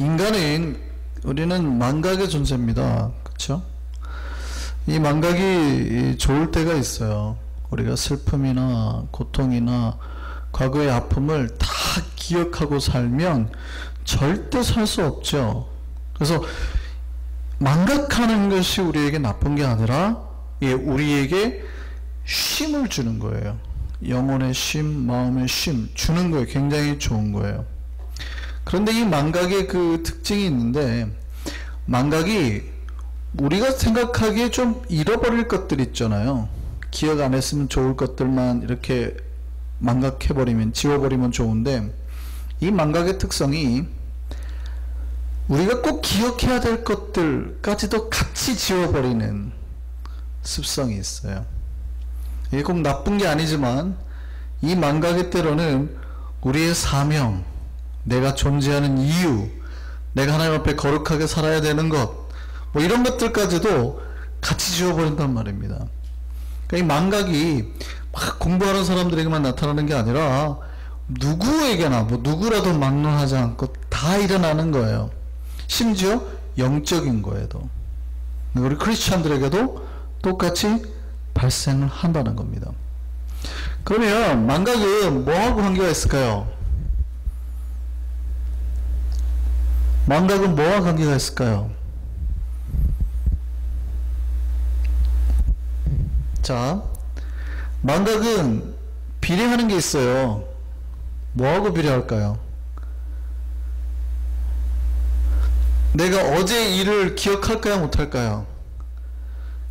인간은 우리는 망각의 존재입니다. 그렇죠? 이 망각이 좋을 때가 있어요. 우리가 슬픔이나 고통이나 과거의 아픔을 다 기억하고 살면 절대 살 수 없죠. 그래서 망각하는 것이 우리에게 나쁜 게 아니라 우리에게 쉼을 주는 거예요. 영혼의 쉼, 마음의 쉼 주는 거예요. 굉장히 좋은 거예요. 그런데 이 망각의 그 특징이 있는데, 망각이 우리가 생각하기에 좀 잃어버릴 것들 있잖아요. 기억 안 했으면 좋을 것들만 이렇게 망각해버리면, 지워버리면 좋은데, 이 망각의 특성이 우리가 꼭 기억해야 될 것들까지도 같이 지워버리는 습성이 있어요. 이게 꼭 나쁜 게 아니지만, 이 망각의 때로는 우리의 사명, 내가 존재하는 이유, 내가 하나님 앞에 거룩하게 살아야 되는 것, 뭐 이런 것들까지도 같이 지워버린단 말입니다. 그러니까 이 망각이 막 공부하는 사람들에게만 나타나는 게 아니라 누구에게나, 뭐 누구라도 막론하지 않고 다 일어나는 거예요. 심지어 영적인 거에도, 우리 크리스찬들에게도 똑같이 발생을 한다는 겁니다. 그러면 망각은 뭐하고 관계가 있을까요? 망각은 뭐와 관계가 있을까요? 자, 망각은 비례하는 게 있어요. 뭐하고 비례할까요? 내가 어제 일을 기억할까요? 못할까요?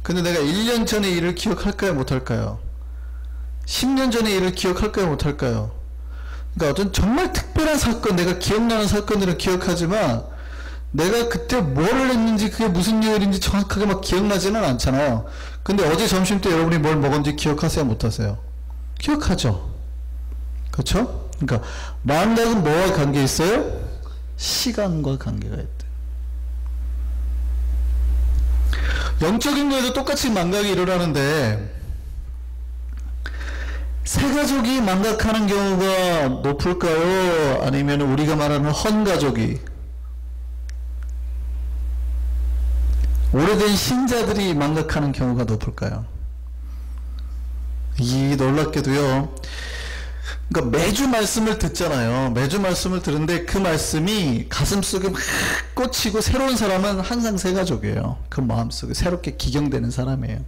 근데 내가 1년 전의 일을 기억할까요? 못할까요? 10년 전의 일을 기억할까요? 못할까요? 그러니까 어떤 정말 특별한 사건, 내가 기억나는 사건들은 기억하지만 내가 그때 뭐를 했는지, 그게 무슨 요일인지 정확하게 막 기억나지는 않잖아요. 근데 어제 점심 때 여러분이 뭘 먹었는지 기억하세요? 못하세요? 기억하죠? 그렇죠? 그러니까 망각은 뭐와 관계 있어요? 시간과 관계가 있대. 영적인 거에도 똑같이 망각이 일어나는데, 새 가족이 망각하는 경우가 높을까요? 아니면 우리가 말하는 헌가족이, 오래된 신자들이 망각하는 경우가 높을까요? 이 놀랍게도요, 그러니까 매주 말씀을 듣잖아요. 매주 말씀을 들은데 그 말씀이 가슴속에 막 꽂히고 새로운 사람은 항상 새 가족이에요. 그 마음속에 새롭게 기경되는 사람이에요.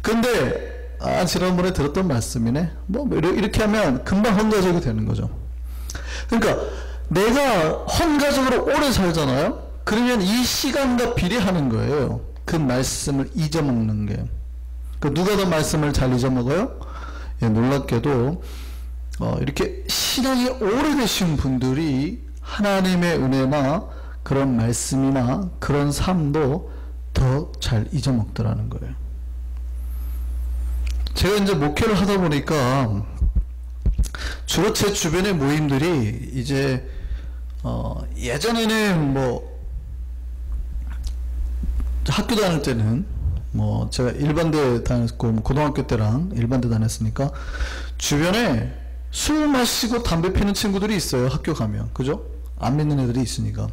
근데 지난번에 들었던 말씀이네. 뭐 이렇게 하면 금방 헌가족이 되는 거죠. 그러니까 내가 헌가족으로 오래 살잖아요. 그러면 이 시간과 비례하는 거예요. 그 말씀을 잊어먹는 게. 누가 더 말씀을 잘 잊어먹어요? 놀랍게도 이렇게 신앙이 오래되신 분들이 하나님의 은혜나 그런 말씀이나 그런 삶도 더 잘 잊어먹더라는 거예요. 제가 이제 목회를 하다 보니까 주로 제 주변의 모임들이 이제 예전에는 뭐 학교 다닐 때는 뭐 제가 일반대 다녔고 고등학교 때랑 일반대 다녔으니까 주변에 술 마시고 담배 피는 친구들이 있어요. 학교 가면. 그죠? 안 믿는 애들이 있으니까.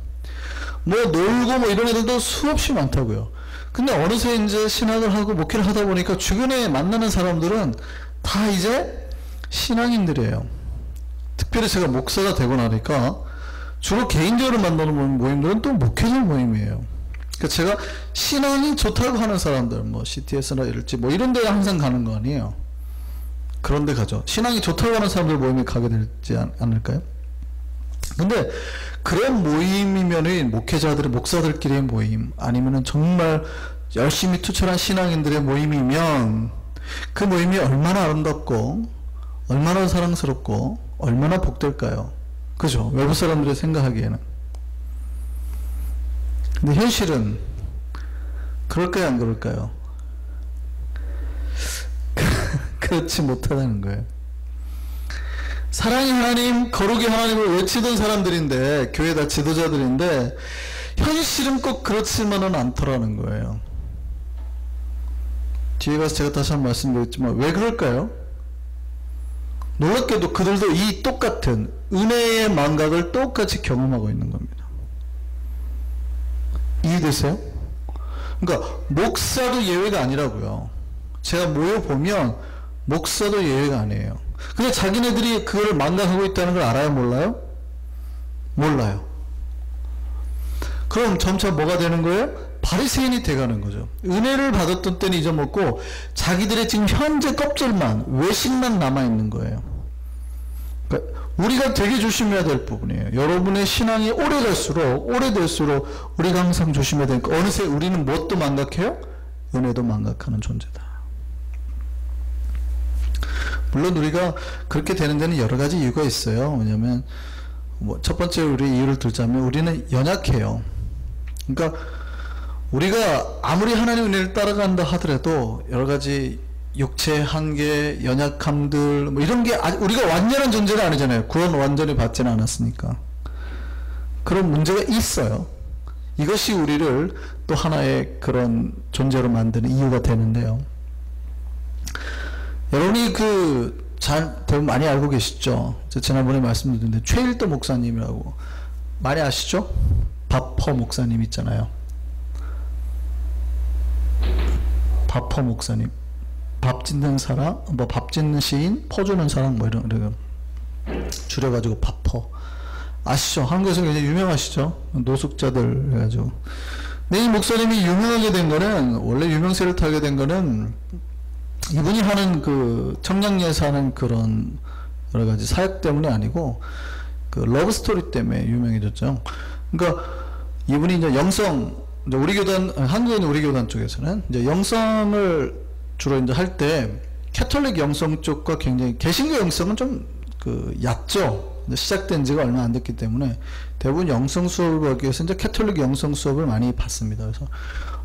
뭐 놀고 뭐 이런 애들도 수없이 많다고요. 근데 어느새 이제 신학을 하고 목회를 하다 보니까 주변에 만나는 사람들은 다 이제 신앙인들이에요. 특별히 제가 목사가 되고 나니까 주로 개인적으로 만나는 모임들은 또 목회자 모임이에요. 그러니까 제가 신앙이 좋다고 하는 사람들, 뭐 CTS나 이럴지 뭐 이런 데 항상 가는 거 아니에요. 그런 데 가죠. 신앙이 좋다고 하는 사람들 모임에 가게 되지 않을까요? 근데 그런 모임이면은 목회자들의, 목사들끼리의 모임, 아니면은 정말 열심히 투철한 신앙인들의 모임이면 그 모임이 얼마나 아름답고 얼마나 사랑스럽고 얼마나 복될까요? 그죠? 외부 사람들이 생각하기에는. 근데 현실은 그럴까요? 안 그럴까요? 그렇지 못하다는 거예요. 사랑의 하나님, 거룩의 하나님을 외치던 사람들인데, 교회 다 지도자들인데 현실은 꼭 그렇지만은 않더라는 거예요. 뒤에 가서 제가 다시 한번 말씀드렸지만 왜 그럴까요? 놀랍게도 그들도 이 똑같은 은혜의 망각을 똑같이 경험하고 있는 겁니다. 이해됐어요? 그러니까 목사도 예외가 아니라고요. 제가 모여보면 목사도 예외가 아니에요. 근데 자기네들이 그걸 망각하고 있다는 걸 알아요? 몰라요? 몰라요. 그럼 점차 뭐가 되는 거예요? 바리새인이 돼가는 거죠. 은혜를 받았던 때는 잊어먹고 자기들의 지금 현재 껍질만, 외식만 남아있는 거예요. 그러니까 우리가 되게 조심해야 될 부분이에요. 여러분의 신앙이 오래될수록 우리가 항상 조심해야 되니까 어느새 우리는 무엇도 망각해요? 은혜도 망각하는 존재다. 물론 우리가 그렇게 되는 데는 여러 가지 이유가 있어요. 왜냐하면 뭐 첫 번째 우리 이유를 들자면 우리는 연약해요. 그러니까 우리가 아무리 하나님 은혜를 따라간다 하더라도 여러 가지 육체의 한계, 연약함들 뭐 이런 게 우리가 완전한 존재는 아니잖아요. 구원 완전히 받지는 않았으니까. 그런 문제가 있어요. 이것이 우리를 또 하나의 그런 존재로 만드는 이유가 되는데요. 여러분이 대부분 많이 알고 계시죠? 지난번에 말씀드렸는데 최일도 목사님이라고 많이 아시죠? 바퍼 목사님 있잖아요. 바퍼 목사님. 밥 짓는 사람, 뭐 밥 짓는 시인, 퍼주는 사람 뭐 이런 줄여가지고 바퍼. 아시죠? 한국에서 굉장히 유명하시죠? 노숙자들 해가지고. 근데 이 목사님이 유명하게 된 거는, 원래 유명세를 타게 된 거는 이분이 하는 그 청량리에서 하는 그런 여러 가지 사역 때문이 아니고 그 러브 스토리 때문에 유명해졌죠. 그러니까 이분이 이제 이제 우리 교단, 한국에 있는 우리 교단 쪽에서는 이제 영성을 주로 이제 할 때 캐톨릭 영성 쪽과 굉장히 개신교 영성은 좀 얕죠. 시작된 지가 얼마 안 됐기 때문에 대부분 영성 수업을 하기 위해서 이제 캐톨릭 영성 수업을 많이 받습니다. 그래서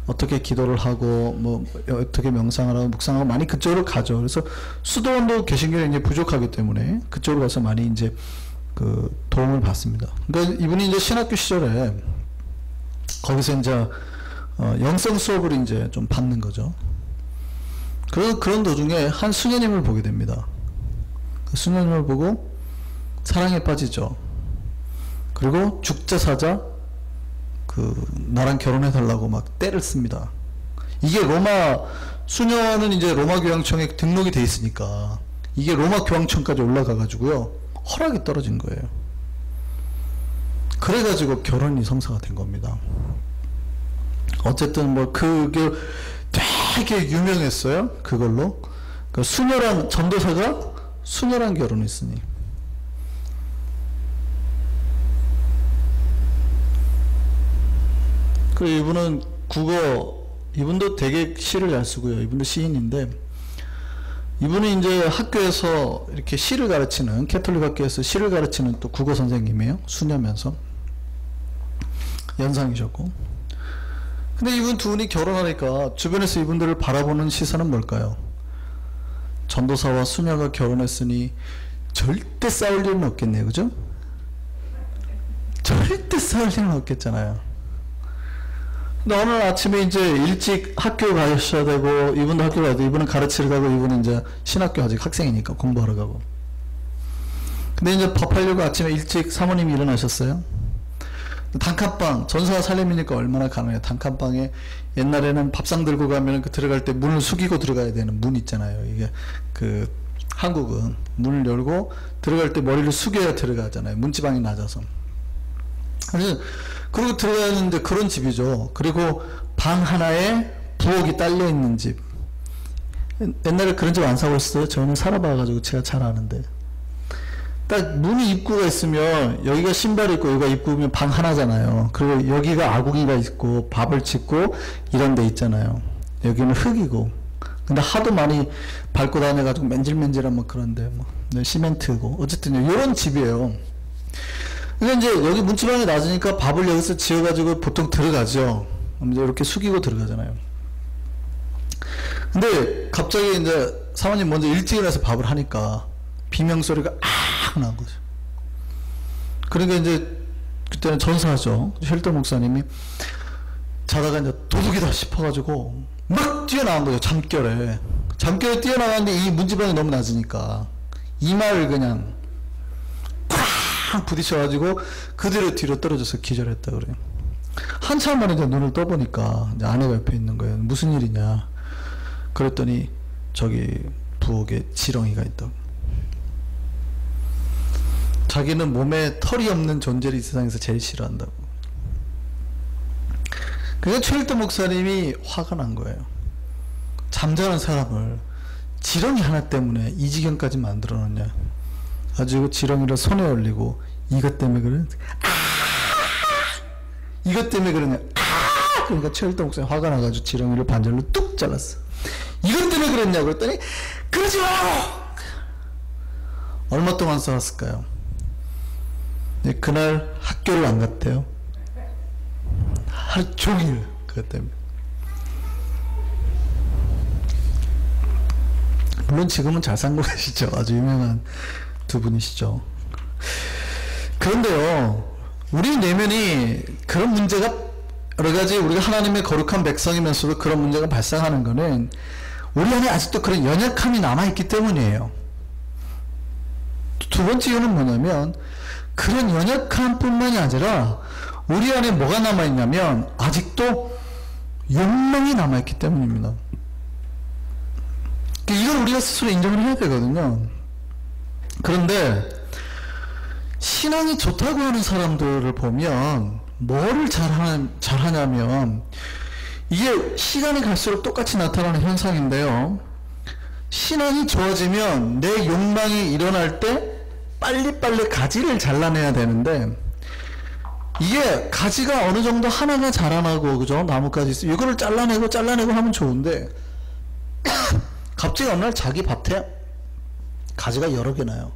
어떻게 기도를 하고 뭐 어떻게 명상을 하고 묵상하고 많이 그쪽으로 가죠. 그래서 수도원도 개신교는 이제 부족하기 때문에 그쪽으로 가서 많이 이제 그 도움을 받습니다. 그러니까 이분이 이제 신학교 시절에 거기서 이제 영성 수업을 이제 좀 받는 거죠. 그런 도중에 한 수녀님을 보게 됩니다. 그 수녀님을 보고 사랑에 빠지죠. 그리고 죽자 사자 나랑 결혼해 달라고 막 떼를 씁니다. 이게 수녀는 이제 로마 교황청에 등록이 돼 있으니까 이게 로마 교황청까지 올라가 가지고요 허락이 떨어진 거예요. 그래가지고 결혼이 성사가 된 겁니다. 어쨌든 뭐 그게 되게 유명했어요. 그걸로. 그러니까 수녀랑 전도사가 수녀랑 결혼했으니. 그 이분은 이분도 되게 시를 잘 쓰고요. 이분도 시인인데 이분은 이제 학교에서 이렇게 시를 가르치는, 캐톨릭 학교에서 시를 가르치는 또 국어 선생님이에요. 수녀면서. 연상이셨고. 근데 이분 두 분이 결혼하니까 주변에서 이분들을 바라보는 시선은 뭘까요? 전도사와 수녀가 결혼했으니 절대 싸울 일은 없겠네요. 그죠? 절대 싸울 일은 없겠잖아요. 근데 어느 아침에 이제 일찍 학교 가셔야 되고, 이분도 학교 가야 되고, 이분은 가르치러 가고, 이분은 이제 신학교 아직 학생이니까 공부하러 가고. 근데 이제 밥하려고 아침에 일찍 사모님이 일어나셨어요. 단칸방, 전사가 살림이니까 얼마나 가능해요. 단칸방에 옛날에는 밥상 들고 가면 들어갈 때 문을 숙이고 들어가야 되는 문 있잖아요. 이게 한국은 문을 열고 들어갈 때 머리를 숙여야 들어가잖아요. 문지방이 낮아서. 그래서 그리고 들어가는데 그런 집이죠. 그리고 방 하나에 부엌이 딸려 있는 집. 옛날에 그런 집 안 사봤어요? 저는 살아봐가지고 제가 잘 아는데. 딱 문이 입구가 있으면 여기가 신발이 있고 여기가 입구면 방 하나잖아요. 그리고 여기가 아궁이가 있고 밥을 짓고 이런 데 있잖아요. 여기는 흙이고. 근데 하도 많이 밟고 다녀가지고 맨질맨질한 뭐 그런데 뭐 시멘트고 어쨌든 이런 집이에요. 그러니까 이제 여기 문지방이 낮으니까 밥을 여기서 지어가지고 보통 들어가죠. 이제 이렇게 숙이고 들어가잖아요. 근데 갑자기 이제 사모님 먼저 일찍 일어나서 밥을 하니까 비명소리가 악 나온 거죠. 그러니까 이제 그때는 전사하죠. 헬더 목사님이 자다가 이제 도둑이다 싶어가지고 막 뛰어나온 거죠. 잠결에 뛰어나갔는데 이 문지방이 너무 낮으니까 이마를 그냥 꽉 부딪혀가지고 그대로 뒤로 떨어져서 기절했다 그래요. 한참 만에 이제 눈을 떠보니까 이제 아내가 옆에 있는 거예요. 무슨 일이냐 그랬더니 저기 부엌에 지렁이가 있다고. 자기는 몸에 털이 없는 존재를 이 세상에서 제일 싫어한다고. 그러니까 최일도 목사님이 화가 난 거예요. 잠자는 사람을 지렁이 하나 때문에 이 지경까지 만들어 놓냐. 아주 지렁이를 손에 올리고 이것 때문에 그러냐. 이것 때문에 그러냐. 그러니까 최일도 목사님 화가 나가지고 지렁이를 반절로 뚝 잘랐어. 이것 때문에 그랬냐고 그랬더니 그러지 말라고. 얼마 동안 싸웠을까요? 네, 그날 학교를 안 갔대요. 하루 종일 그것 때문에. 물론 지금은 잘 살고 계시죠. 아주 유명한 두 분이시죠. 그런데요, 우리 내면이 그런 문제가 여러 가지, 우리가 하나님의 거룩한 백성이면서도 그런 문제가 발생하는 거는 우리 안에 아직도 그런 연약함이 남아있기 때문이에요. 두 번째 이유는 뭐냐면 그런 연약함 뿐만이 아니라 우리 안에 뭐가 남아있냐면 아직도 욕망이 남아있기 때문입니다. 이걸 우리가 스스로 인정을 해야 되거든요. 그런데 신앙이 좋다고 하는 사람들을 보면 뭐를 잘하냐면 이게 시간이 갈수록 똑같이 나타나는 현상인데요. 신앙이 좋아지면 내 욕망이 일어날 때 빨리빨리 가지를 잘라내야 되는데 이게 가지가 어느 정도 하나가 자라나고 그죠? 나뭇가지 있어요. 이거를 잘라내고 하면 좋은데 갑자기 어느 날 자기 밭에 가지가 여러 개 나요.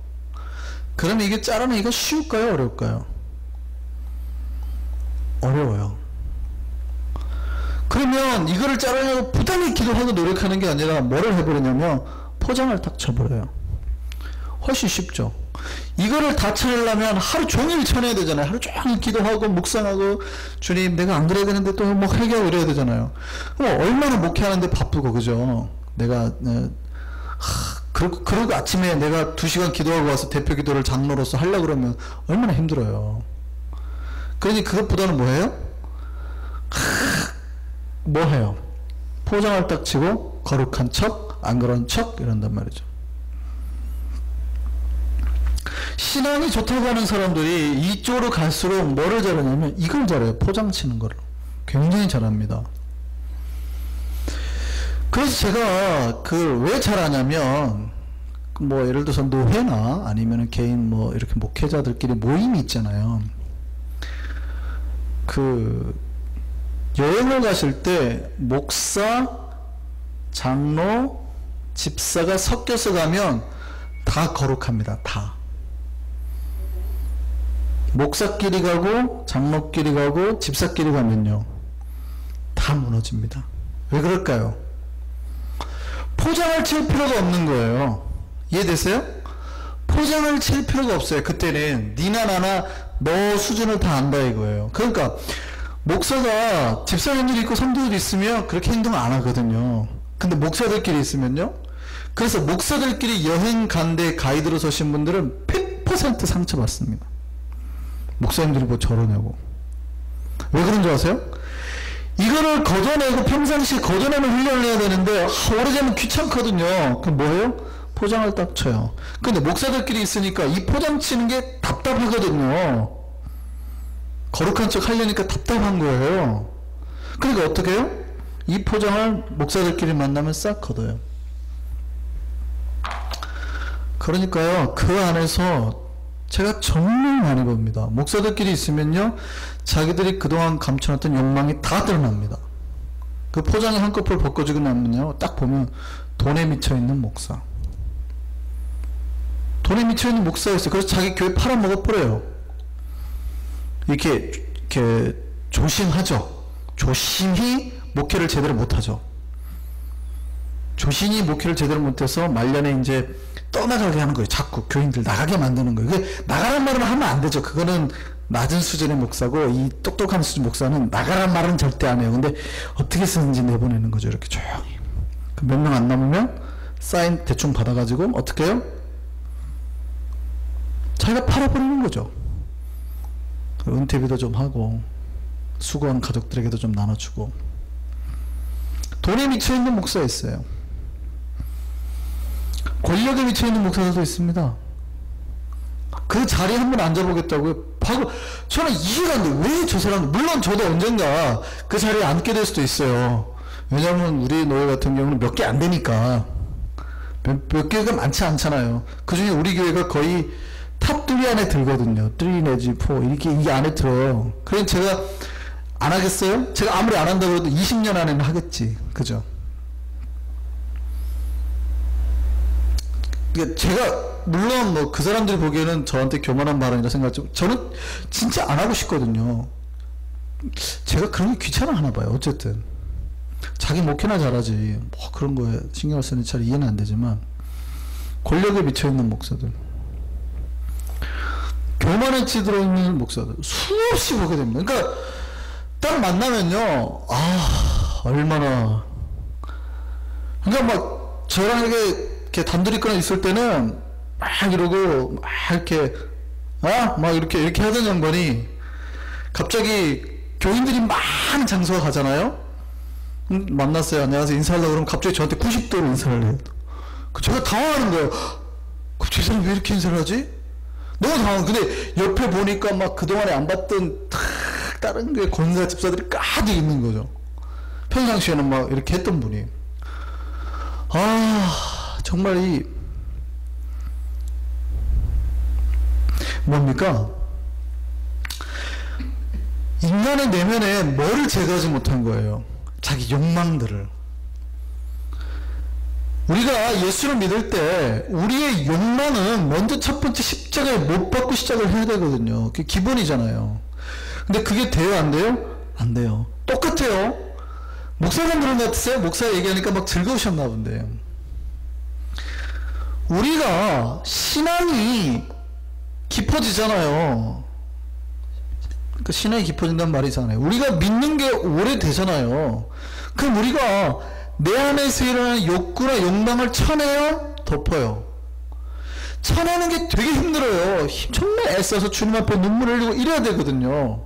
그러면 이게 잘라내기가 쉬울까요? 어려울까요? 어려워요. 그러면 이거를 자르려고 부단히 기도하고 노력하는 게 아니라 뭐를 해버리냐면 포장을 딱 쳐버려요. 훨씬 쉽죠. 이거를 다 쳐내려면 하루 종일 쳐내야 되잖아요. 하루 종일 기도하고 묵상하고 주님 내가 안 그래야 되는데 또 뭐 회개하고 이래야 되잖아요. 그럼 얼마나 목회하는데 바쁘고 그죠. 내가 그리고 아침에 내가 2시간 기도하고 와서 대표 기도를 장로로서 하려고 그러면 얼마나 힘들어요. 그러니 그것보다는 뭐예요? 뭐해요? 포장을 딱 치고 거룩한 척, 안 그런 척 이런단 말이죠. 신앙이 좋다고 하는 사람들이 이쪽으로 갈수록 뭐를 잘하냐면 이걸 잘해요. 포장 치는 거를 굉장히 잘합니다. 그래서 제가 왜 잘하냐면 뭐 예를 들어서 노회나 아니면 개인 뭐 이렇게 목회자들끼리 모임이 있잖아요. 여행을 가실 때 목사, 장로, 집사가 섞여서 가면 다 거룩합니다. 다. 목사끼리 가고 장로끼리 가고 집사끼리 가면요 다 무너집니다. 왜 그럴까요? 포장을 칠 필요가 없는 거예요. 이해되세요? 포장을 칠 필요가 없어요. 그때는 니나 나나 너 수준을 다 안다 이거예요. 그러니까 목사가 집사님들이 있고 성도들이 있으면 그렇게 행동 안 하거든요. 근데 목사들끼리 있으면요, 그래서 목사들끼리 여행 간데 가이드로 서신 분들은 100% 상처받습니다. 목사님들이 뭐 저러냐고. 왜 그런 줄 아세요? 이거를 걷어내고 평상시에 걷어내는 훈련을 해야 되는데 오래되면 귀찮거든요. 그럼 뭐예요? 포장을 딱 쳐요. 근데 목사들끼리 있으니까 이 포장 치는 게 답답하거든요. 거룩한 척 하려니까 답답한 거예요. 그러니까 어떻게 해요? 이 포장을 목사들끼리 만나면 싹 걷어요. 그러니까요, 그 안에서 제가 정말 많이 봅니다. 목사들끼리 있으면요 자기들이 그동안 감춰놨던 욕망이 다 드러납니다. 그 포장이 한꺼풀 벗겨지고 나면요 딱 보면 돈에 미쳐있는 목사, 돈에 미쳐있는 목사였어요. 그래서 자기 교회 팔아먹어 버려요. 이렇게 조심하죠. 조심히 목회를 제대로 못하죠. 조심히 목회를 제대로 못해서 말년에 이제 떠나가게 하는 거예요. 자꾸 교인들 나가게 만드는 거예요. 그게 나가란 말은 하면 안 되죠. 그거는 낮은 수준의 목사고 이 똑똑한 수준 목사는 나가란 말은 절대 안 해요. 근데 어떻게 쓰는지 내보내는 거죠. 이렇게 조용히. 몇 명 안 남으면 사인 대충 받아가지고 어떻게 해요? 자기가 팔아버리는 거죠. 은퇴비도 좀 하고 수고한 가족들에게도 좀 나눠주고. 돈에 미쳐있는 목사가 있어요. 권력에 미쳐있는 목사들도 있습니다. 그 자리에 한번 앉아보겠다고요? 저는 이해가 안 돼요. 왜 저 사람, 물론 저도 언젠가 그 자리에 앉게 될 수도 있어요. 왜냐면 우리 노예 같은 경우는 몇 개 안 되니까. 몇 개가 많지 않잖아요. 그 중에 우리 교회가 거의 탑 3 안에 들거든요. 3 내지 4 이게 안에 들어요. 그래서 제가 안 하겠어요? 제가 아무리 안 한다고 해도 20년 안에는 하겠지. 그죠? 그러니까 제가 물론 뭐 그 사람들이 보기에는 저한테 교만한 발언이라 생각하지만 저는 진짜 안 하고 싶거든요. 제가 그런 게 귀찮아 하나 봐요. 어쨌든 자기 목회나 잘하지 뭐 그런 거에 신경을 쓰는지 잘 이해는 안 되지만, 권력에 미쳐있는 목사들, 교만에 찌들어 있는 목사들 수없이 보게 됩니다. 그러니까 딱 만나면요, 얼마나, 그러니까 막 저랑 이렇게 단둘이 끊어 있을 때는 막 이러고 막 이렇게 막 이렇게 하던 양반이 갑자기 교인들이 많은 장소가 가잖아요. 만났어요. 안녕하세요. 인사하려고 그러면 갑자기 저한테 90도로 인사를 해요. 제가 당황하는 거예요. 저 사람 왜 이렇게 인사를 하지? 너무 당황. 근데 옆에 보니까 막 그동안에 안 봤던 다른 게 권사 집사들이 가득 있는 거죠. 평상시에는 막 이렇게 했던 분이. 정말 뭡니까? 인간의 내면에 뭐를 제거하지 못한 거예요? 자기 욕망들을. 우리가 예수를 믿을 때 우리의 욕망은 먼저 첫 번째 십자가에 못 박고 시작을 해야 되거든요. 그게 기본이잖아요. 근데 그게 돼요? 안 돼요? 안 돼요. 똑같아요. 목사님 그런 것 같으세요? 목사 얘기하니까 막 즐거우셨나 본데. 우리가 신앙이 깊어지잖아요. 그러니까 신앙이 깊어진다는 말이잖아요. 우리가 믿는 게 오래되잖아요. 그럼 우리가 내 안에서 일어나는 욕구나 욕망을 쳐내요? 덮어요? 쳐내는 게 되게 힘들어요. 정말 애써서 주님 앞에 눈물 흘리고 이래야 되거든요.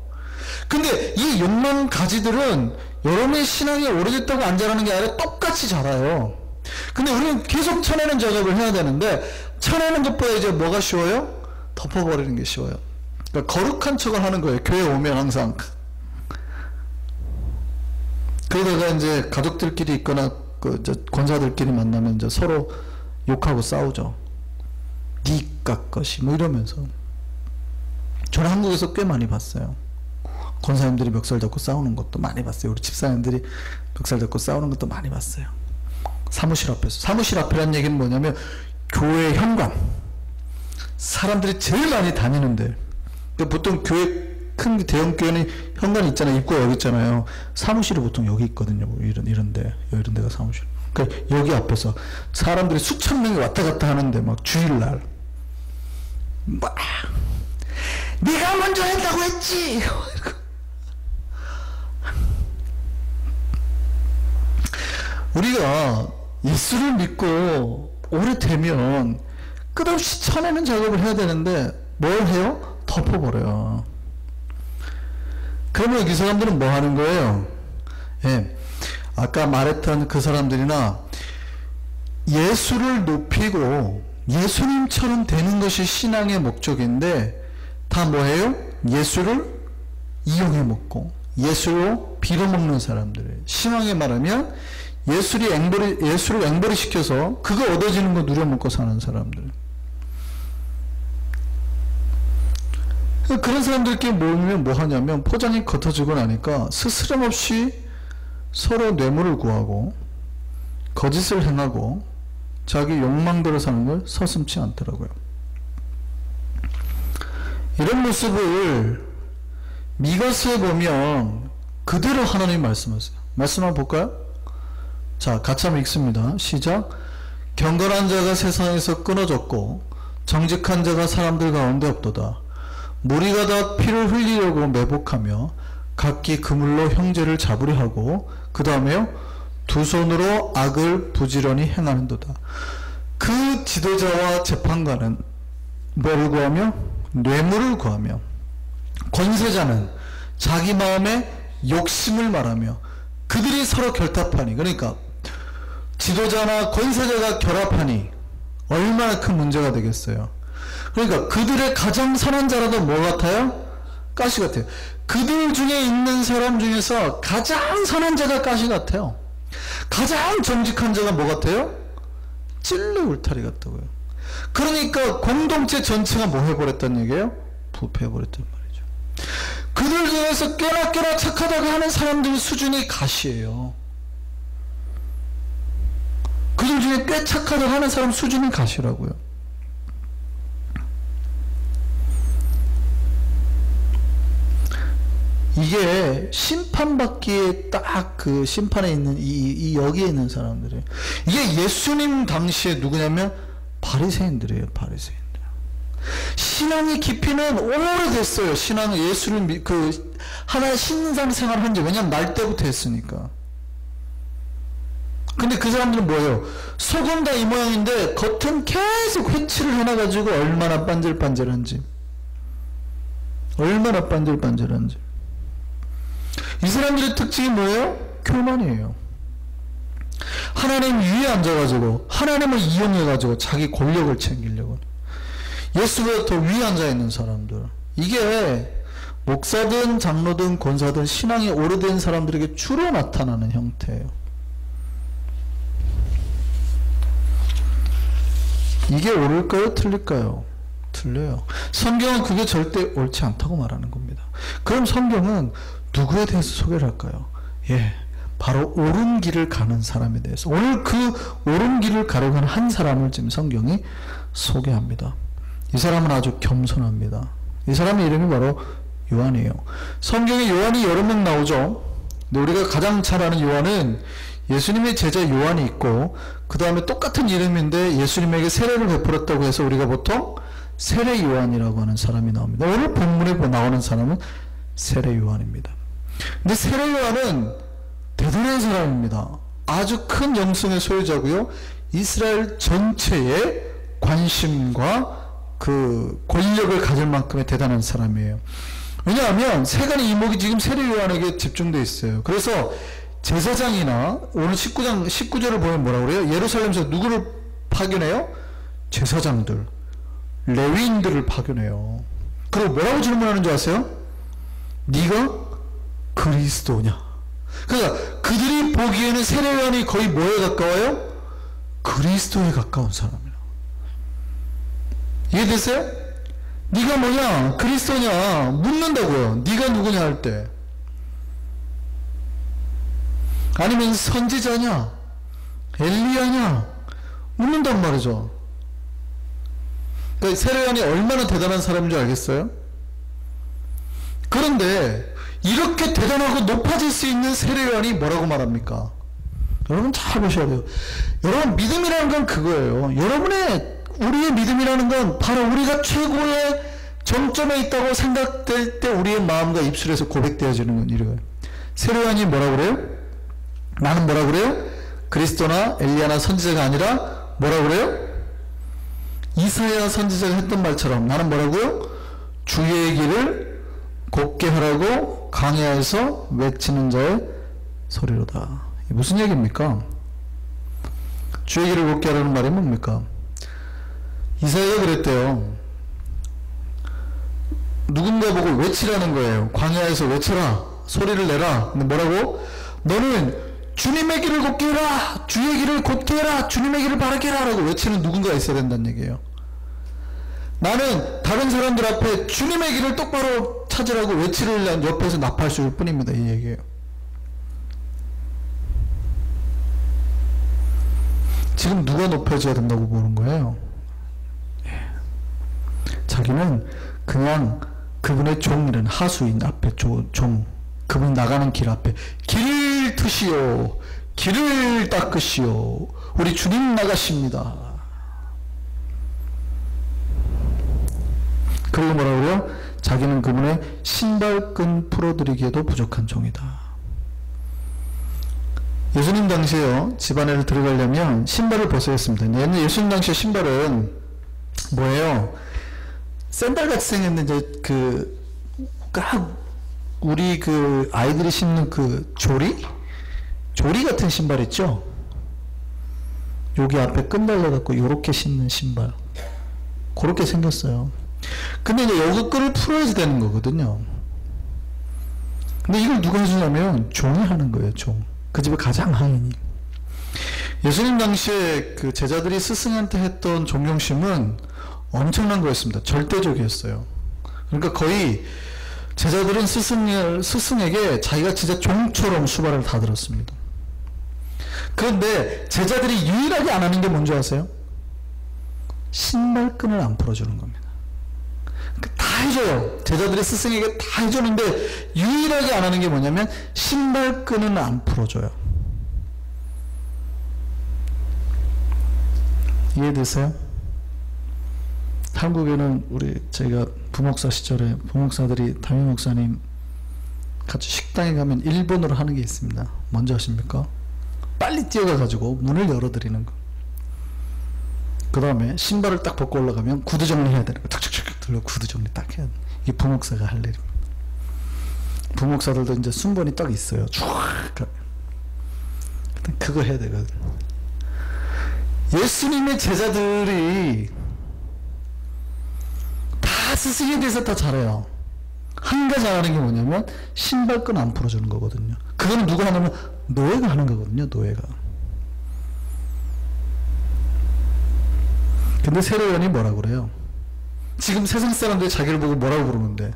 근데 이 욕망 가지들은 여러분의 신앙이 오래됐다고 안 자라는 게 아니라 똑같이 자라요. 근데 우리는 계속 쳐내는 작업을 해야 되는데, 쳐내는 것보다 이제 뭐가 쉬워요? 덮어버리는 게 쉬워요. 그러니까 거룩한 척을 하는 거예요. 교회 오면 항상. 그러다가 이제 가족들끼리 있거나 권사들끼리 만나면 이제 서로 욕하고 싸우죠. 니까 것이 뭐 이러면서. 저는 한국에서 꽤 많이 봤어요. 권사님들이 멱살 잡고 싸우는 것도 많이 봤어요. 우리 집사님들이 멱살 잡고 싸우는 것도 많이 봤어요. 사무실 앞에서. 사무실 앞이라는 얘기는 뭐냐면 교회 현관, 사람들이 제일 많이 다니는 데. 그러니까 보통 교회, 큰 대형 교회는 현관이 있잖아요. 입구가 여기 있잖아요. 사무실이 보통 여기 있거든요. 이런 데가 사무실. 그러니까 여기 앞에서 사람들이 수천 명이 왔다 갔다 하는데 막 주일날 막 네가 먼저 했다고 했지. 우리가 예수를 믿고 오래되면 끝없이 쳐내는 작업을 해야 되는데 뭘 해요? 덮어버려요. 그러면 이 사람들은 뭐 하는 거예요? 예, 아까 말했던 그 사람들이나 예수를 높이고 예수님처럼 되는 것이 신앙의 목적인데 다 뭐예요? 예수를 이용해 먹고 예수로 빌어먹는 사람들. 심하게 말하면 예수를 앵벌이 시켜서 그거 얻어지는 거 누려먹고 사는 사람들. 그런 사람들끼리 모이면 뭐 하냐면 포장이 겉어지고 나니까 스스럼 없이 서로 뇌물을 구하고 거짓을 행하고 자기 욕망대로 사는 걸 서슴지 않더라고요. 이런 모습을 미가서에 보면 그대로 하나님 말씀하세요. 말씀 한번 볼까요? 자, 같이 한번 읽습니다. 시작. 경건한 자가 세상에서 끊어졌고 정직한 자가 사람들 가운데 없도다. 무리가 다 피를 흘리려고 매복하며 각기 그물로 형제를 잡으려 하고 그 다음에요. 두 손으로 악을 부지런히 행하는도다. 그 지도자와 재판관은 뭐를 구하며? 뇌물을 구하며, 권세자는 자기 마음에 욕심을 말하며 그들이 서로 결탁하니, 그러니까 지도자나 권세자가 결합하니 얼마나 큰 문제가 되겠어요. 그러니까 그들의 가장 선한 자라도 뭐 같아요? 가시 같아요. 그들 중에 있는 사람 중에서 가장 선한 자가 가시 같아요. 가장 정직한 자가 뭐 같아요? 찔레 울타리 같다고요. 그러니까 공동체 전체가 뭐 해버렸단 얘기예요? 부패해버렸단 말이죠. 그들 중에서 꽤나 착하다고 하는 사람들 수준이 가시예요. 그들 중에 꽤 착하다고 하는 사람 수준이 가시라고요. 이게 심판받기에 딱 그 심판에 있는 이 여기에 있는 사람들이에요. 이게 예수님 당시에 누구냐면 바리새인들이에요. 바리새인들. 신앙의 깊이는 오래됐어요. 신앙은 예수를 그 하나의 신앙생활을 한 지, 왜냐면 날 때부터 했으니까. 근데 그 사람들은 뭐예요? 속은 다 이 모양인데 겉은 계속 회치를 해놔가지고 얼마나 반질반질한지, 얼마나 반질반질한지. 이 사람들의 특징이 뭐예요? 교만이에요. 하나님 위에 앉아가지고 하나님을 이용해가지고 자기 권력을 챙기려고, 예수보다 더 위에 앉아있는 사람들. 이게 목사든 장로든 권사든 신앙이 오래된 사람들에게 주로 나타나는 형태예요. 이게 옳을까요? 틀릴까요? 틀려요. 성경은 그게 절대 옳지 않다고 말하는 겁니다. 그럼 성경은 누구에 대해서 소개를 할까요? 예, 바로 옳은 길을 가는 사람에 대해서, 오늘 그 옳은 길을 가려고 하는 한 사람을 지금 성경이 소개합니다. 이 사람은 아주 겸손합니다. 이 사람의 이름이 바로 요한이에요. 성경에 요한이 여러 명 나오죠. 근데 우리가 가장 잘 아는 요한은 예수님의 제자 요한이 있고, 그 다음에 똑같은 이름인데 예수님에게 세례를 베풀었다고 해서 우리가 보통 세례 요한이라고 하는 사람이 나옵니다. 오늘 본문에 나오는 사람은 세례 요한입니다. 근데 세례 요한은 대단한 사람입니다. 아주 큰 영성의 소유자고요. 이스라엘 전체의 관심과 그 권력을 가질 만큼의 대단한 사람이에요. 왜냐하면 세간의 이목이 지금 세례 요한에게 집중되어 있어요. 그래서 제사장이나 오늘 19절을 보면 뭐라고 그래요? 예루살렘에서 누구를 파견해요? 제사장들, 레위인들을 파견해요. 그리고 뭐라고 질문하는 줄 아세요? 네가 그리스도냐? 그러니까 그들이 보기에는 세례 요한이 거의 뭐에 가까워요? 그리스도에 가까운 사람이에요. 이해됐어요? 네가 뭐냐? 그리스도냐? 묻는다고요. 네가 누구냐 할 때. 아니면 선지자냐? 엘리야냐? 묻는단 말이죠. 그러니까 세례 요한이 얼마나 대단한 사람인 줄 알겠어요? 그런데 이렇게 대단하고 높아질 수 있는 세례 요한이 뭐라고 말합니까? 여러분 잘 보셔야 돼요. 여러분 믿음이라는 건 그거예요. 우리의 믿음이라는 건 바로 우리가 최고의 정점에 있다고 생각될 때 우리의 마음과 입술에서 고백되어지는 건 이래요. 세례 요한이 뭐라고 그래요? 나는 뭐라고 그래요? 그리스도나 엘리야나 선지자가 아니라 뭐라고 그래요? 이사야 선지자가 했던 말처럼 나는 뭐라고요? 주의 길을 곱게 하라고 광야에서 외치는 자의 소리로다. 이게 무슨 얘기입니까? 주의 길을 곱게 하라는 말이 뭡니까? 이사야가 그랬대요. 누군가 보고 외치라는 거예요. 광야에서 외쳐라, 소리를 내라. 근데 뭐라고? 너는 주님의 길을 곱게 해라, 주의 길을 곧게 해라, 주님의 길을 바르게 해라 라고 외치는 누군가가 있어야 된다는 얘기예요. 나는 다른 사람들 앞에 주님의 길을 똑바로 찾으라고 외치를 옆에서 나팔 쏠 뿐입니다. 이 얘기예요. 지금 누가 높여져야 된다고 보는 거예요? 자기는 그냥 그분의 종이라는 하수인 앞에 종, 그분 나가는 길 앞에 길을 트시오, 길을 닦으시오, 우리 주님 나가십니다. 그리고 뭐라고 그래요? 자기는 그분의 신발끈 풀어드리기에도 부족한 종이다. 예수님 당시에요, 집안에를 들어가려면 신발을 벗어야 했습니다. 옛날 예수님 당시에 신발은 뭐예요? 샌들같이 생겼는데 우리 그 아이들이 신는 그 조리 같은 신발 있죠? 여기 앞에 끈 달려갖고 요렇게 신는 신발, 그렇게 생겼어요. 근데 이제 여기 끈을 풀어야지 되는 거거든요. 근데 이걸 누가 해주냐면 종이 하는 거예요. 그 집의 가장 하인이. 예수님 당시에 그 제자들이 스승한테 했던 존경심은 엄청난 거였습니다. 절대적이었어요. 그러니까 거의 제자들은 스승에게 자기가 진짜 종처럼 수발을 다 들었습니다. 그런데 제자들이 유일하게 안 하는 게 뭔지 아세요? 신발끈을 안 풀어주는 겁니다. 다 해줘요. 제자들이 스승에게 다 해주는데 유일하게 안 하는 게 뭐냐면 신발끈은 안 풀어줘요. 이해되세요? 한국에는 저희가 부목사 시절에 부목사들이 담임 목사님 같이 식당에 가면 일본어로 하는 게 있습니다. 뭔지 아십니까? 빨리 뛰어가가지고 문을 열어드리는 거. 그 다음에 신발을 딱 벗고 올라가면 구두 정리해야 되는 거. 탁탁탁 들려 구두 정리 딱 해야 돼. 이 부목사가 할 일입니다. 부목사들도 이제 순번이 딱 있어요. 쭉 그거 해야 되거든. 예수님의 제자들이 다 스승에 대해서 다 잘해요. 한 가지 잘하는 게 뭐냐면 신발끈 안 풀어주는 거거든요. 그거는 누가 하냐면 노예가 하는 거거든요. 노예가. 근데 세례요한이 뭐라고 그래요? 지금 세상 사람들이 자기를 보고 뭐라고 부르는데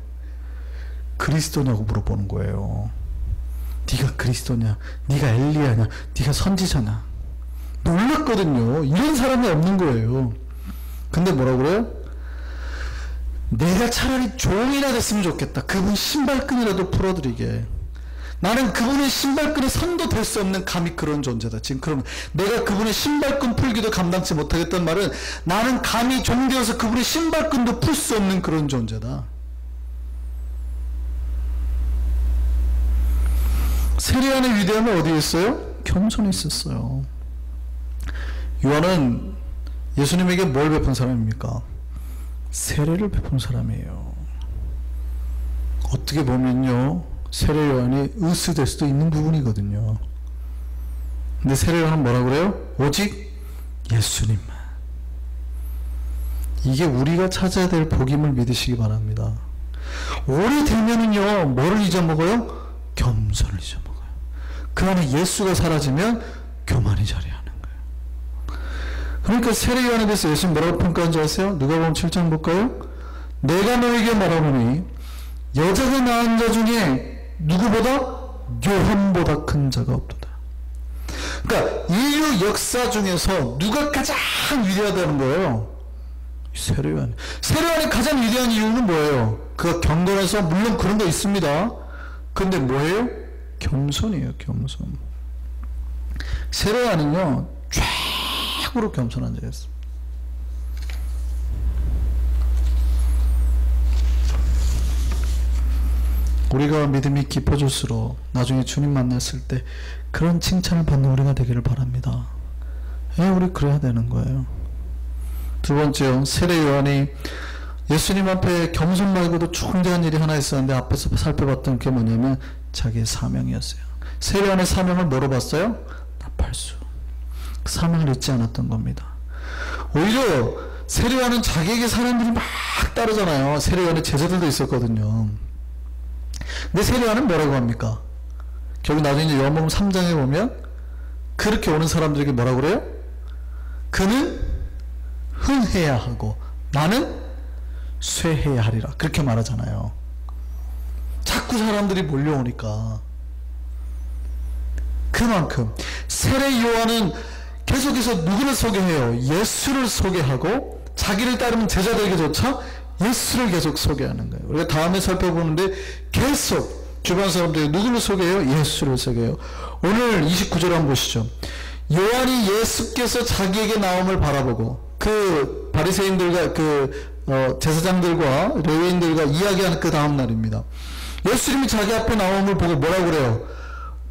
그리스도냐고 물어보는 거예요. 네가 그리스도냐? 네가 엘리야냐? 네가 선지자냐? 놀랐거든요. 이런 사람이 없는 거예요. 근데 뭐라고 그래요? 내가 차라리 종이나 됐으면 좋겠다. 그분 신발끈이라도 풀어드리게. 나는 그분의 신발끈에 선도 될 수 없는 감히 그런 존재다. 지금 그러면 내가 그분의 신발끈 풀기도 감당치 못하겠다는 말은 나는 감히 종되어서 그분의 신발끈도 풀 수 없는 그런 존재다. 세례요한의 위대함은 어디에 있어요? 겸손에 있었어요. 요한은 예수님에게 뭘 베푼 사람입니까? 세례를 베푼 사람이에요. 어떻게 보면요, 세례요한이 의스될 수도 있는 부분이거든요. 근데 세례요한은 뭐라 그래요? 오직 예수님만. 이게 우리가 찾아야 될 복임을 믿으시기 바랍니다. 오래되면은요, 뭐를 잊어먹어요? 겸손을 잊어먹어요. 그 안에 예수가 사라지면 교만이 자리하는 거예요. 그러니까 세례요한에 대해서 예수님 뭐라고 평가한 줄 아세요? 누가복음 7장 볼까요? 내가 너에게 말하노니 여자가 낳은 자 중에 누구보다 요한보다 큰 자가 없도다. 그러니까 인류 역사 중에서 누가 가장 위대하다는 거예요? 세례요한. 세례요한이 가장 위대한 이유는 뭐예요? 그가 경건해서 물론 그런 거 있습니다. 근데 뭐예요? 겸손이에요. 겸손. 세례요한은요 최고로 겸손한 자였습니다. 우리가 믿음이 깊어질수록 나중에 주님 만났을 때 그런 칭찬을 받는 우리가 되기를 바랍니다. 우리 그래야 되는 거예요. 두 번째요, 세례요한이 예수님 앞에 겸손 말고도 중대한 일이 하나 있었는데 앞에서 살펴봤던 게 뭐냐면 자기의 사명이었어요. 세례요한의 사명을 뭐로 봤어요? 나팔수. 그 사명을 잊지 않았던 겁니다. 오히려 세례요한은 자기에게 사람들이 막 따르잖아요. 세례요한의 제자들도 있었거든요. 근데 세례요한은 뭐라고 합니까? 결국 나중에 이제 요한복음 3장에 보면 그렇게 오는 사람들에게 뭐라고 그래요? 그는 흥해야 하고 나는 쇠해야 하리라. 그렇게 말하잖아요. 자꾸 사람들이 몰려오니까. 그만큼 세례 요한은 계속해서 누구를 소개해요? 예수를 소개하고 자기를 따르는 제자들에게조차 예수를 계속 소개하는 거예요. 우리가 다음에 살펴보는데 계속 주변 사람들이 누구를 소개해요? 예수를 소개해요. 오늘 29절 한번 보시죠. 요한이 예수께서 자기에게 나옴을 바라보고 그 바리새인들과 제사장들과 레위인들과 이야기하는 그 다음 날입니다. 예수님이 자기 앞에 나옴을 보고 뭐라고 그래요?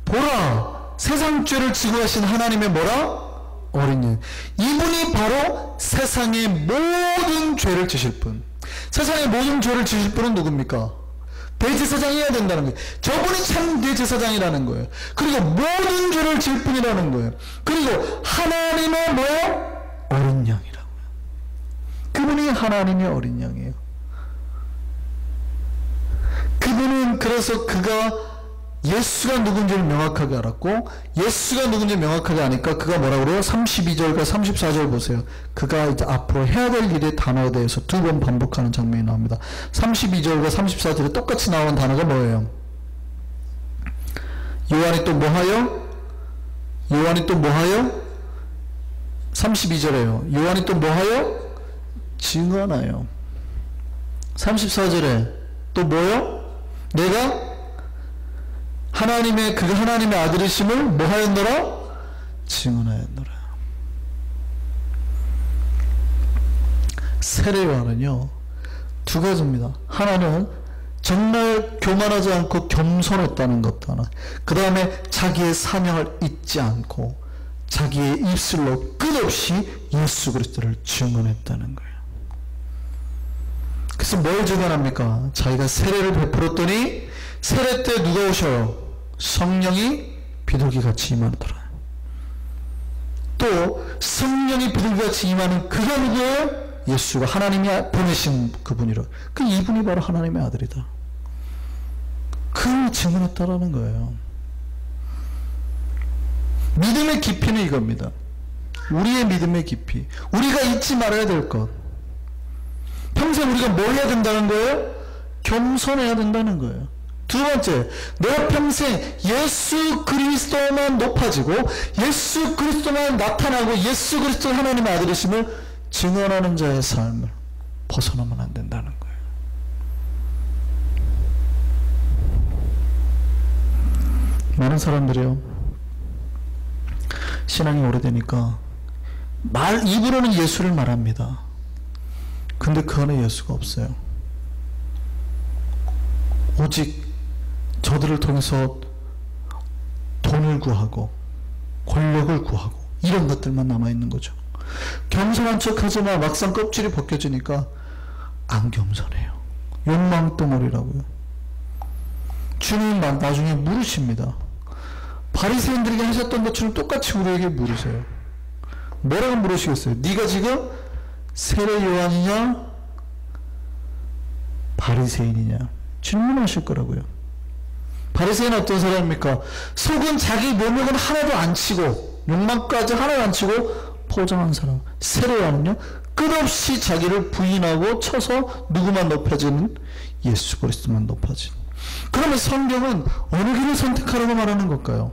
보라, 세상 죄를 지고 가신 하나님의 뭐라? 어린 양. 이분이 바로 세상의 모든 죄를 지실 분. 세상의 모든 죄를 지실 분은 누굽니까? 대제사장이어야 된다는 거예요. 저분이 참 대제사장이라는 거예요. 그리고 모든 죄를 질 뿐이라는 거예요. 그리고 하나님의 뭐야? 어린 양이라고요. 그분이 하나님의 어린 양이에요. 그분은 그래서 그가 예수가 누군지를 명확하게 알았고, 예수가 누군지 명확하게 아니까 그가 뭐라고 그래요? 32절과 34절 보세요. 그가 이제 앞으로 해야 될 일의 단어에 대해서 두 번 반복하는 장면이 나옵니다. 32절과 34절에 똑같이 나오는 단어가 뭐예요? 요한이 또 뭐하여? 요한이 또 뭐하여? 32절에요. 요한이 또 뭐하여? 증언하여. 34절에 또 뭐요? 내가 그가 하나님의 아들이심을 뭐하였노라? 증언하였노라. 세례 요한은요, 두 가지입니다. 하나는 정말 교만하지 않고 겸손했다는 것도 하나. 그 다음에 자기의 사명을 잊지 않고 자기의 입술로 끝없이 예수 그리스도를 증언했다는 거예요. 그래서 뭘 증언합니까? 자기가 세례를 베풀었더니 세례 때 누가 오셔요? 성령이 비둘기같이 임하더라. 또 성령이 비둘기같이 임하는 그가 누구예요? 예수가 하나님이 보내신 그분이라. 그 이분이 바로 하나님의 아들이다. 그걸 증언했다라는 거예요. 믿음의 깊이는 이겁니다. 우리의 믿음의 깊이, 우리가 잊지 말아야 될 것, 평생 우리가 뭐 해야 된다는 거예요? 겸손해야 된다는 거예요. 두 번째, 내가 평생 예수 그리스도만 높아지고 예수 그리스도만 나타나고 예수 그리스도 하나님의 아들이심을 증언하는 자의 삶을 벗어나면 안 된다는 거예요. 많은 사람들이요, 신앙이 오래되니까 입으로는 예수를 말합니다. 근데 그 안에 예수가 없어요. 오직 저들을 통해서 돈을 구하고 권력을 구하고 이런 것들만 남아있는 거죠. 겸손한 척 하지만 막상 껍질이 벗겨지니까 안 겸손해요. 욕망덩어리라고요. 주님 나중에 물으십니다. 바리새인들에게 하셨던 것처럼 똑같이 우리에게 물으세요. 뭐라고 물으시겠어요? 네가 지금 세례 요한이냐 바리새인이냐 질문하실 거라고요. 바리새인은 어떤 사람입니까? 속은 자기 묘목은 하나도 안 치고 욕망까지 하나도 안 치고 포장한 사람. 세례 요한은요, 끝없이 자기를 부인하고 쳐서 누구만 높여지는? 예수 그리스도만 높아지는. 그러면 성경은 어느 길을 선택하라고 말하는 걸까요?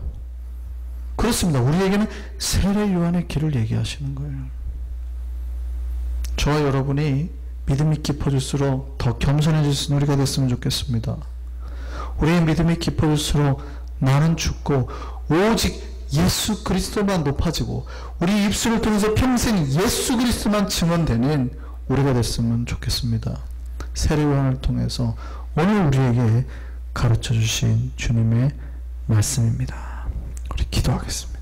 그렇습니다. 우리에게는 세례 요한의 길을 얘기하시는 거예요. 저와 여러분이 믿음이 깊어질수록 더 겸손해질 수 있는 우리가 됐으면 좋겠습니다. 우리의 믿음이 깊어질수록 나는 죽고 오직 예수 그리스도만 높아지고 우리 입술을 통해서 평생 예수 그리스도만 증언되는 우리가 됐으면 좋겠습니다. 세례 요한을 통해서 오늘 우리에게 가르쳐 주신 주님의 말씀입니다. 우리 기도하겠습니다.